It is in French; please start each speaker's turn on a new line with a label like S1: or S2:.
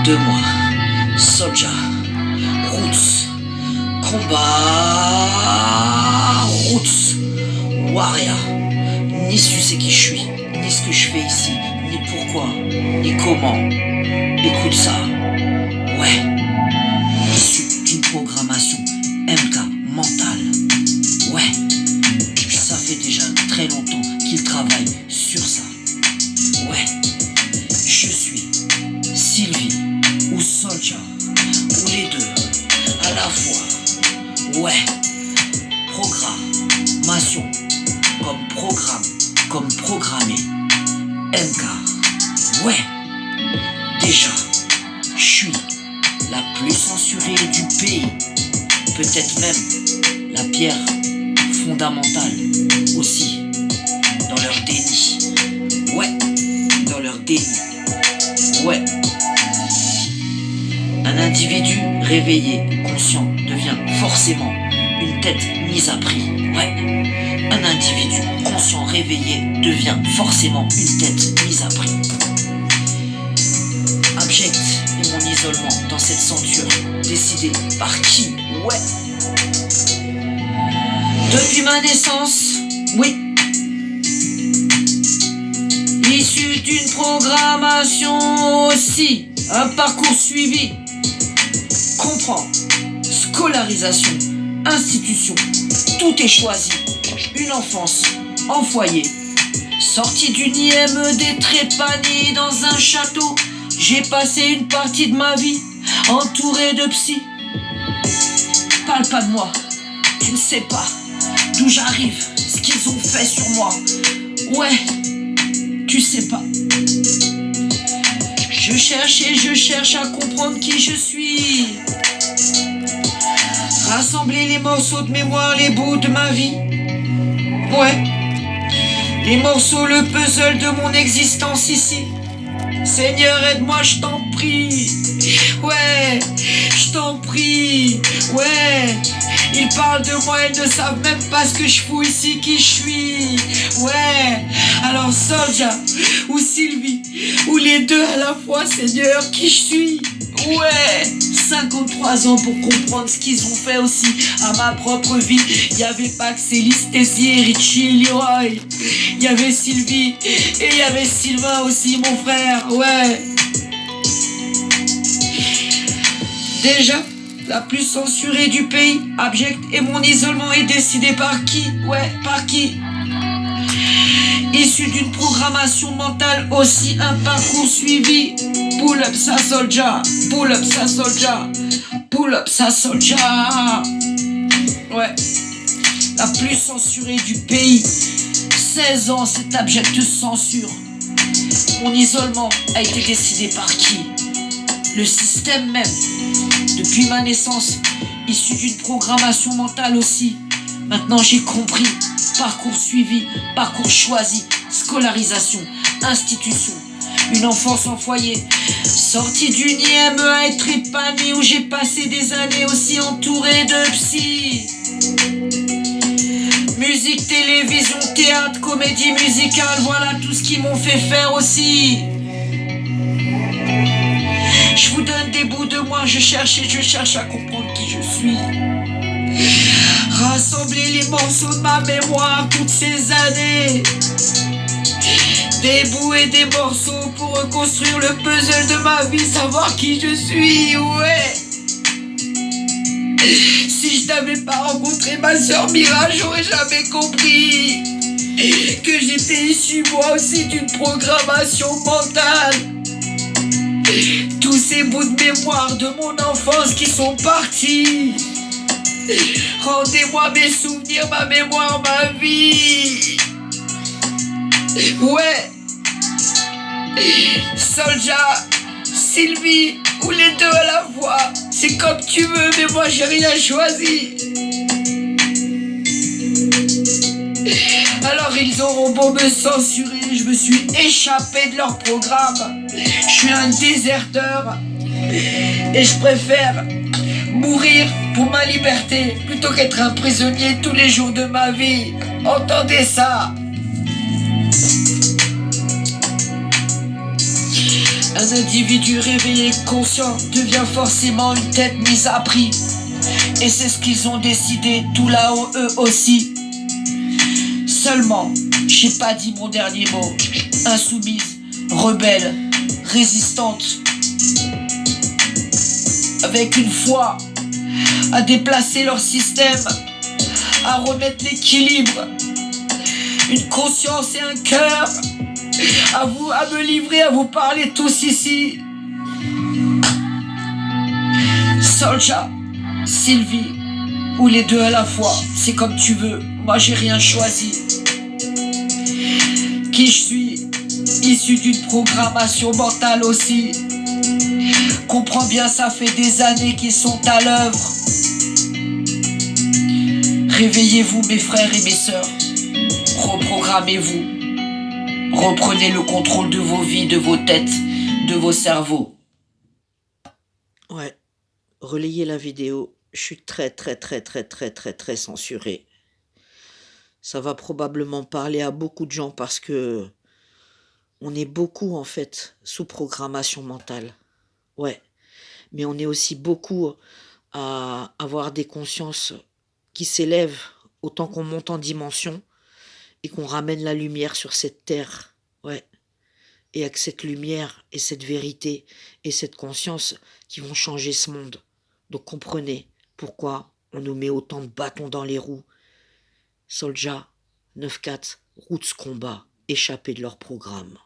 S1: de moi, Soulja, Roots, combat, Roots, Warrior. Ni su c'est qui je suis, ni ce que je fais ici, ni pourquoi, ni comment. Écoute ça, ouais. Issu d'une programmation MK mentale. Ouais, ça fait déjà très longtemps qu'il travaille sur ça. Ouais, je suis Sylvie ou Soulja, ou les deux à la fois. Ouais, programmation, comme programme, comme programmé. MK, ouais, déjà, je suis la plus censurée du pays. Peut-être même la pierre fondamentale aussi dans leur déni. Ouais, dans leur déni. Ouais. Un individu réveillé, conscient, devient forcément une tête mise à prix. Ouais. Un individu conscient, réveillé, devient forcément une tête mise à prix. Abject est mon isolement dans cette censure, décidée par qui? Ouais. Depuis ma naissance, oui. Issu d'une programmation aussi, un parcours suivi. Comprends, scolarisation, institution, tout est choisi. Une enfance en foyer, sortie d'une IMD trépanée dans un château. J'ai passé une partie de ma vie entouré de psy. Parle pas de moi, tu ne sais pas d'où j'arrive, ce qu'ils ont fait sur moi. Ouais, tu sais pas. Je cherche à comprendre qui je suis. Rassembler les morceaux de mémoire, les bouts de ma vie. Ouais, les morceaux, le puzzle de mon existence ici. Seigneur, aide-moi, je t'en prie. Ouais, je t'en prie. Ouais, ils parlent de moi, ils ne savent même pas ce que je fous ici, qui je suis. Ouais, alors Soulja ou Sylvie, ou les deux à la fois, Seigneur, qui je suis. Ouais, 53 ans pour comprendre ce qu'ils ont fait aussi à ma propre vie. Il y avait pas que Célis, Tessier, Richie, Leroy. Il y avait Sylvie et il y avait Sylvain aussi, mon frère. Ouais. Déjà, la plus censurée du pays, abject, et mon isolement est décidé par qui? Ouais, par qui? Issu d'une programmation mentale aussi, un parcours suivi. Pull up ça Soulja, pull up ça Soulja, pull up ça Soulja. Ouais, la plus censurée du pays. 16 ans, cette abjecte censure. Mon isolement a été décidé par qui? Le système même. Depuis ma naissance, issu d'une programmation mentale aussi. Maintenant j'ai compris. Parcours suivi, parcours choisi, scolarisation, institution. Une enfance en foyer, sortie d'une IME trépanée où j'ai passé des années aussi entouré de psy. Musique, télévision, théâtre, comédie musicale, voilà tout ce qu'ils m'ont fait faire aussi. Je vous donne des bouts de moi, je cherche à comprendre qui je suis. Rassembler les morceaux de ma mémoire toutes ces années. Des bouts et des morceaux pour reconstruire le puzzle de ma vie, savoir qui je suis, ouais. Si je n'avais pas rencontré ma sœur Mira, j'aurais jamais compris que j'étais issu moi aussi d'une programmation mentale. Tous ces bouts de mémoire de mon enfance qui sont partis. Rendez-moi mes souvenirs, ma mémoire, ma vie. Ouais. Soulja, Sylvie, ou les deux à la fois. C'est comme tu veux, mais moi j'ai rien choisi. Alors ils auront beau me censurer, je me suis échappé de leur programme. Je suis un déserteur. Et je préfère mourir pour ma liberté plutôt qu'être un prisonnier tous les jours de ma vie. Entendez ça. Un individu réveillé conscient devient forcément une tête mise à prix. Et c'est ce qu'ils ont décidé tout là-haut eux aussi. Seulement, j'ai pas dit mon dernier mot. Insoumise, rebelle, résistante, avec une foi à déplacer leur système, à remettre l'équilibre, une conscience et un cœur, à me livrer, à vous parler tous ici. Soulja, Sylvie, ou les deux à la fois, c'est comme tu veux, moi j'ai rien choisi. Qui je suis, issu d'une programmation mentale aussi. Comprends bien, ça fait des années qu'ils sont à l'œuvre. Réveillez-vous mes frères et mes sœurs, reprogrammez-vous, reprenez le contrôle de vos vies, de vos têtes, de vos cerveaux.
S2: Ouais, relayez la vidéo. Je suis très censuré. Ça va probablement parler à beaucoup de gens parce que on est beaucoup en fait sous programmation mentale. Ouais, mais on est aussi beaucoup à avoir des consciences qui s'élèvent autant qu'on monte en dimension et qu'on ramène la lumière sur cette terre. Ouais. Et avec cette lumière et cette vérité et cette conscience qui vont changer ce monde. Donc comprenez pourquoi on nous met autant de bâtons dans les roues. Soulja, 9-4, Roots Combat, échappés de leur programme.